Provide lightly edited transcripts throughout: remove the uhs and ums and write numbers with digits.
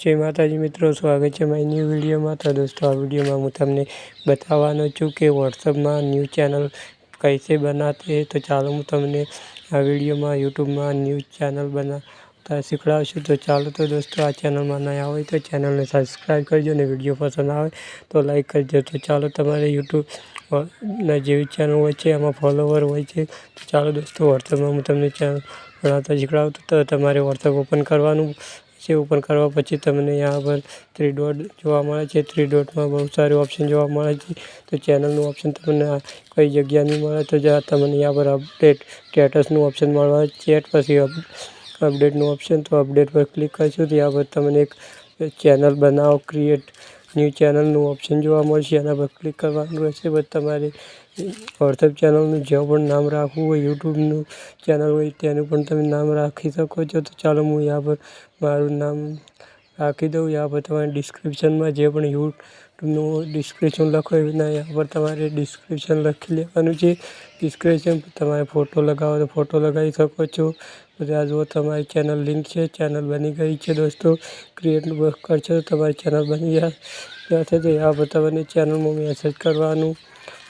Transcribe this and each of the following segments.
जय माताजी मित्रों, स्वागत है मारी न्यू वीडियो में। तो दोस्तों, आ वीडियो में हूँ तमने बतावानो छूँ कि व्हाट्सएप में न्यू चैनल कैसे बनाते हैं। तो चलो हूँ तमने आ वीडियो में यूट्यूब में न्यू चैनल बनाता शीखवाड़शुं। तो चलो तो दोस्तों, आ चैनल में नया हो तो चैनल ने सब्सक्राइब करजो ने वीडियो पसंद आए तो लाइक करजो। तो चलो तमारे यूट्यूब जेवी चैनल होय एमां फॉलोवर होय छे। तो चलो दोस्तों, व्हाट्सएप में हूँ तमने चैनल बनाता शीखवाड़ुं। तो तमारे व्हाट्सएप ओपन करवानुं छे। ओपन करवा पछी तमने यहाँ पर 3 डॉट जोवा मळे छे। 3 डॉट में बहुत सारे ऑप्शन जोवा मळे छे। तो चैनल ऑप्शन तमने कई जग्या नहीं मळे तो जहाँ तमने यहाँ पर अपडेट स्टेटस ऑप्शन मळवा चेट पछी अपडेट ऑप्शन। तो अपडेट पर क्लिक करशो तो यहाँ पर तमने एक चैनल बनाओ क्रिएट न्यू चैनल ऑप्शन जोवा मळशे। एना पर क्लिक करवानुं रहेशे। बस तमारे व्हाट्सएप चैनल जो पण नाम राखवुं होय, यूट्यूब चैनल होय तेनुं पण तमे नाम राखी शको छो। तो चलो हूँ यहाँ पर मारू नाम राखी दऊँ। यहाँ पर तमारे डिस्क्रिप्शन में जो पण यूट्यूब डिस्क्रिप्शन लखो यहाँ पर तमारे डिस्क्रिप्शन लखी लेवानुं छे। डिस्क्रिप्शन पर तमारे फोटो लगावो तो फोटो लगावी शको छो। बस आ जो तमारी चैनल लिंक है, चैनल बनी गई है दोस्तों। क्रिएट करशो तो तमारी चैनल बनी जाशे। तो यहाँ पर तमने चैनल में मैसेज करवानुं,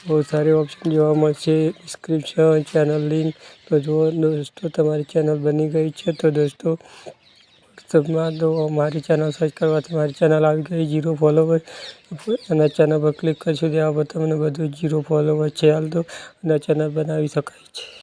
बहुत सारे ऑप्शन जोवा मळशे, डिस्क्रिप्शन चैनल लिंक। तो जो दोस्तों, तमारी चैनल बनी गई है। तो दोस्तों, सब में तो हमारी चैनल सर्च करवा हमारी चैनल आ गई 0 फॉलोवर। चैनल पर क्लिक करशो तो यहाँ पर तमने बधुं 0 फॉलोवर है हाल तो चैनल बनावी शकाय छे।